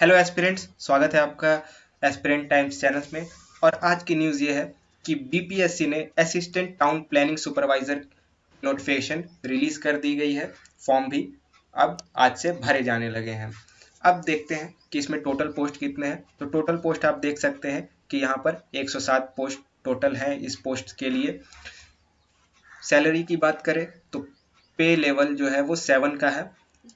Hello aspirants, स्वागत है आपका एस्पिरेंट टाइम्स चैनल में। और आज की न्यूज़ ये है कि बीपीएससी ने assistant town planning supervisor notification release कर दी गई है। फॉर्म भी अब आज से भरे जाने लगे हैं। अब देखते हैं कि इसमें टोटल पोस्ट कितने हैं। तो टोटल पोस्ट आप देख सकते हैं कि यहाँ पर 107 पोस्ट टोटल हैं इस पोस्ट के लिए। सैलरी की बात करें तो पे लेवल जो है वो 7 का है।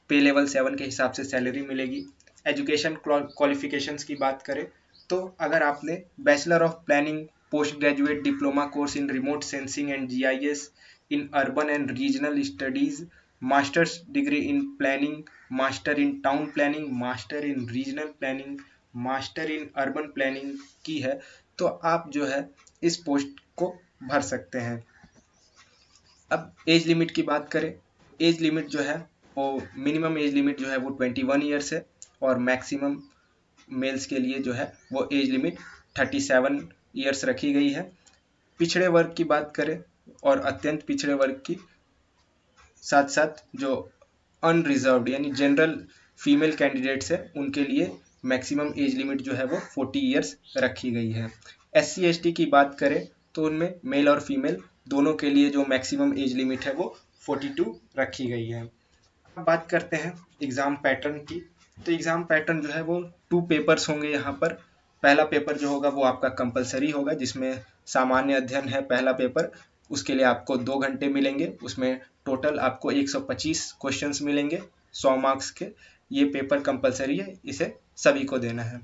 पे लेवल 7 के हिसाब से सैलरी मिलेगी। एजुकेशन क्वालिफिकेशंस की बात करें तो अगर आपने bachelor of planning post graduate diploma course in remote sensing and GIS in urban and regional studies, masters degree in planning, master in town planning, master in regional planning, master in urban planning की है तो आप जो है इस post को भर सकते हैं। अब एज लिमिट की बात करें, एज लिमिट जो है वो मिनिमम एज लिमिट जो है वो 21 ईयर्स है और मैक्सिमम मेल्स के लिए जो है वो एज लिमिट 37 ईयर्स रखी गई है। पिछड़े वर्ग की बात करें और अत्यंत पिछड़े वर्ग की साथ साथ जो अनरिजर्व्ड यानी जनरल फीमेल कैंडिडेट्स है उनके लिए मैक्सिमम एज लिमिट जो है वो 40 ईयर्स रखी गई है। SC ST की बात करें तो उनमें मेल और फीमेल दोनों के लिए जो मैक्सिमम एज लिमिट है वो 42 रखी गई है। अब बात करते हैं एग्ज़ाम पैटर्न की। तो एग्ज़ाम पैटर्न जो है वो 2 पेपर्स होंगे यहाँ पर। पहला पेपर जो होगा वो आपका कंपलसरी होगा, जिसमें सामान्य अध्ययन है पहला पेपर। उसके लिए आपको 2 घंटे मिलेंगे। उसमें टोटल आपको 125 क्वेश्चंस मिलेंगे 100 मार्क्स के। ये पेपर कंपलसरी है, इसे सभी को देना है।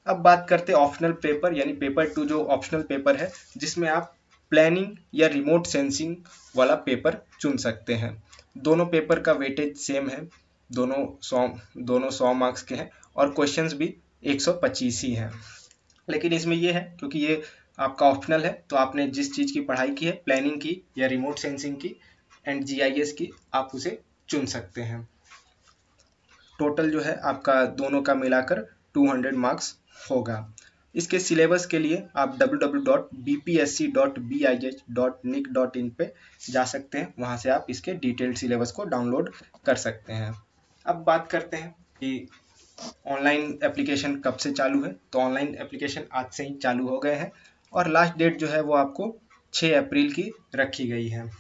अब बात करते हैं ऑप्शनल पेपर यानी पेपर 2 जो ऑप्शनल पेपर है, जिसमें आप प्लानिंग या रिमोट सेंसिंग वाला पेपर चुन सकते हैं। दोनों पेपर का वेटेज सेम है, दोनों 100 मार्क्स के हैं और क्वेश्चंस भी 125 ही हैं। लेकिन इसमें ये है क्योंकि ये आपका ऑप्शनल है तो आपने जिस चीज़ की पढ़ाई की है, प्लानिंग की या रिमोट सेंसिंग की एंड जीआईएस की, आप उसे चुन सकते हैं। टोटल जो है आपका दोनों का मिलाकर 200 मार्क्स होगा। इसके सिलेबस के लिए आप www.bpsc.bih.nic.in पे जा सकते हैं। वहाँ से आप इसके डिटेल्ड सिलेबस को डाउनलोड कर सकते हैं। अब बात करते हैं कि ऑनलाइन एप्लीकेशन कब से चालू है। तो ऑनलाइन एप्लीकेशन आज से ही चालू हो गए हैं और लास्ट डेट जो है वो आपको 6 अप्रैल की रखी गई है।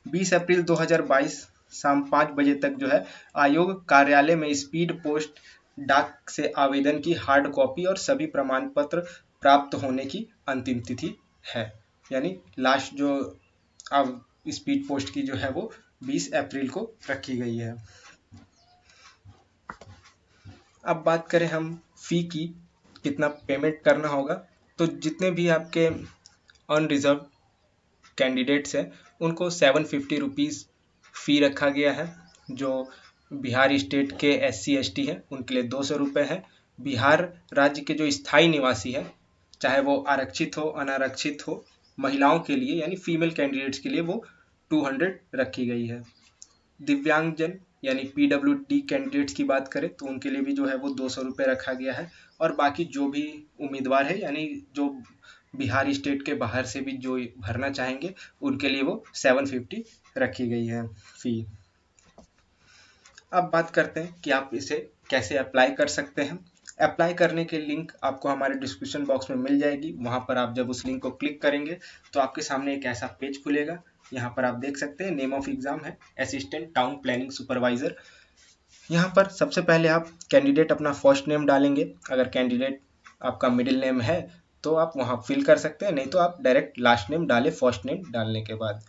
20 अप्रैल 2022 शाम 5 बजे तक जो है आयोग कार्यालय में स्पीड पोस्ट डाक से आवेदन की हार्ड कॉपी और सभी प्रमाण पत्र प्राप्त होने की अंतिम तिथि है। यानी लास्ट जो अब स्पीड पोस्ट की जो है वो 20 अप्रैल को रखी गई है। अब बात करें हम फ़ी की, कितना पेमेंट करना होगा। तो जितने भी आपके अनरिजर्व कैंडिडेट्स हैं उनको 750 रुपीज़ फ़ी रखा गया है। जो बिहार स्टेट के SC ST हैं उनके लिए 200 रुपये है। बिहार राज्य के जो स्थायी निवासी हैं, चाहे वो आरक्षित हो अनारक्षित हो, महिलाओं के लिए यानी फीमेल कैंडिडेट्स के लिए वो 200 रखी गई है। दिव्यांगजन यानी PWD कैंडिडेट्स की बात करें तो उनके लिए भी जो है वो 200 रुपये रखा गया है। और बाकी जो भी उम्मीदवार है यानी जो बिहार स्टेट के बाहर से भी जो भरना चाहेंगे उनके लिए वो 750 रखी गई है फ़ी। अब बात करते हैं कि आप इसे कैसे अप्लाई कर सकते हैं। अप्लाई करने के लिंक आपको हमारे डिस्क्रिप्शन बॉक्स में मिल जाएगी। वहाँ पर आप जब उस लिंक को क्लिक करेंगे तो आपके सामने एक ऐसा पेज खुलेगा। यहाँ पर आप देख सकते हैं नेम ऑफ एग्ज़ाम है असिस्टेंट टाउन प्लानिंग सुपरवाइज़र। यहाँ पर सबसे पहले आप कैंडिडेट अपना फर्स्ट नेम डालेंगे। अगर कैंडिडेट आपका मिडिल नेम है तो आप वहाँ फिल कर सकते हैं, नहीं तो आप डायरेक्ट लास्ट नेम डालें फर्स्ट नेम डालने के बाद।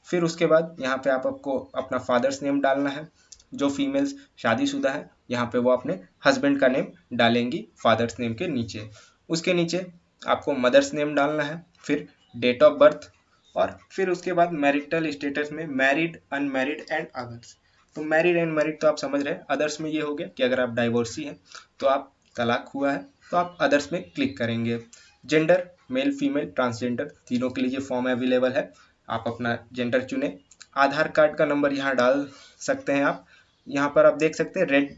फिर उसके बाद यहाँ पे आपको अपना फादर्स नेम डालना है। जो फीमेल्स शादीशुदा है यहाँ पे वो अपने हस्बैंड का नेम डालेंगी फादर्स नेम के नीचे। उसके नीचे आपको मदर्स नेम डालना है, फिर डेट ऑफ बर्थ और फिर उसके बाद मैरिटल स्टेटस में मैरिड, अनमैरिड एंड अदर्स। तो मैरिड एंड मैरिड तो आप समझ रहे हैं। अदर्स में ये हो गया कि अगर आप डाइवोर्सी हैं तो आप तलाक हुआ है तो आप अदर्स में क्लिक करेंगे। जेंडर मेल फीमेल ट्रांसजेंडर तीनों के लिए ये फॉर्म अवेलेबल है, आप अपना जेंडर चुनें। आधार कार्ड का नंबर यहाँ डाल सकते हैं आप। यहाँ पर आप देख सकते हैं रेड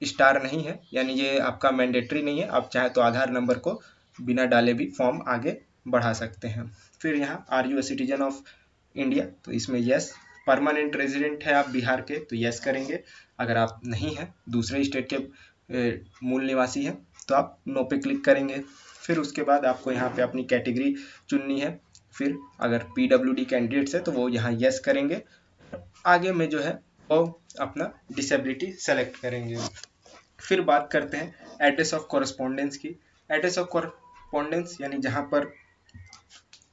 स्टार नहीं है, यानी ये आपका मैंडेटरी नहीं है। आप चाहे तो आधार नंबर को बिना डाले भी फॉर्म आगे बढ़ा सकते हैं। फिर यहाँ are you a citizen of India, तो इसमें यस। परमानेंट रेजिडेंट है आप बिहार के तो यस करेंगे। अगर आप नहीं हैं, दूसरे स्टेट के मूल निवासी हैं, तो आप नो पे क्लिक करेंगे। फिर उसके बाद आपको यहाँ पे अपनी कैटेगरी चुननी है। फिर अगर PWD कैंडिडेट्स है तो वो यहाँ यस करेंगे। आगे में जो है वो अपना डिसेबिलिटी सेलेक्ट करेंगे। फिर बात करते हैं एड्रेस ऑफ कॉरेस्पॉन्डेंस की। एड्रेस ऑफ कॉरेस्पॉन्डेंस यानी जहाँ पर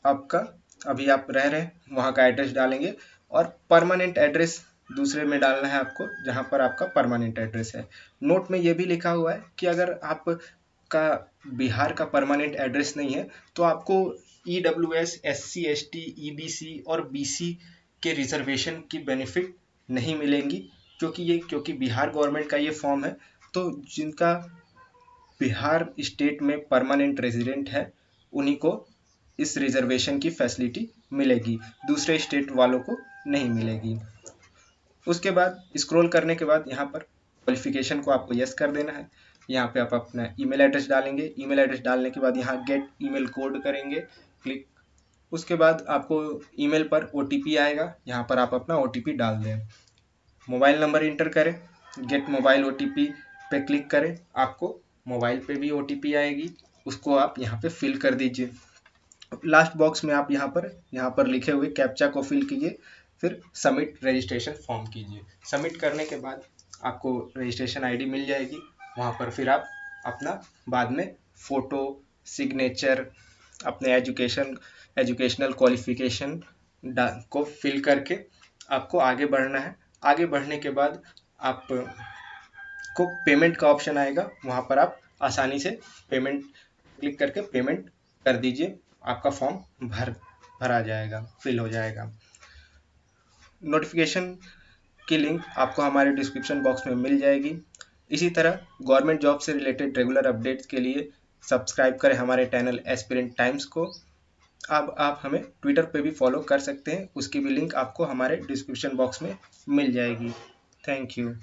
आपका अभी आप रह रहे हैं वहाँ का एड्रेस डालेंगे, और परमानेंट एड्रेस दूसरे में डालना है आपको जहाँ पर आपका परमानेंट एड्रेस है। नोट में ये भी लिखा हुआ है कि अगर आपका बिहार का परमानेंट एड्रेस नहीं है तो आपको EWS, SC, ST, EBC और BC के रिजर्वेशन की बेनिफिट नहीं मिलेंगी, क्योंकि बिहार गवर्नमेंट का ये फॉर्म है। तो जिनका बिहार स्टेट में परमानेंट रेजिडेंट है उन्हीं को इस रिजर्वेशन की फैसिलिटी मिलेगी, दूसरे स्टेट वालों को नहीं मिलेगी। उसके बाद स्क्रॉल करने के बाद यहाँ पर क्वालिफिकेशन को आपको यस कर देना है। यहाँ पे आप अपना ईमेल एड्रेस डालेंगे। ईमेल एड्रेस डालने के बाद यहाँ गेट ईमेल कोड करेंगे क्लिक। उसके बाद आपको ईमेल पर OTP आएगा, यहाँ पर आप अपना OTP डाल दें। मोबाइल नंबर इंटर करें, गेट मोबाइल OTP पे क्लिक करें। आपको मोबाइल पे भी OTP आएगी, उसको आप यहाँ पे फिल कर दीजिए। लास्ट बॉक्स में आप यहाँ पर लिखे हुए कैप्चा को फिल कीजिए, फिर सबमिट रजिस्ट्रेशन फॉर्म कीजिए। सबमिट करने के बाद आपको रजिस्ट्रेशन ID मिल जाएगी। वहाँ पर फिर आप अपना बाद में फ़ोटो, सिग्नेचर, अपने एजुकेशनल क्वालिफिकेशन को फिल करके आपको आगे बढ़ना है। आगे बढ़ने के बाद आप को पेमेंट का ऑप्शन आएगा, वहाँ पर आप आसानी से पेमेंट क्लिक करके पेमेंट कर दीजिए। आपका फॉर्म भरा जाएगा, फिल हो जाएगा। नोटिफिकेशन की लिंक आपको हमारे डिस्क्रिप्शन बॉक्स में मिल जाएगी। इसी तरह गवर्नमेंट जॉब से रिलेटेड रेगुलर अपडेट्स के लिए सब्सक्राइब करें हमारे चैनल एस्पिरेंट टाइम्स को। अब आप हमें ट्विटर पे भी फॉलो कर सकते हैं, उसकी भी लिंक आपको हमारे डिस्क्रिप्शन बॉक्स में मिल जाएगी। Thank you.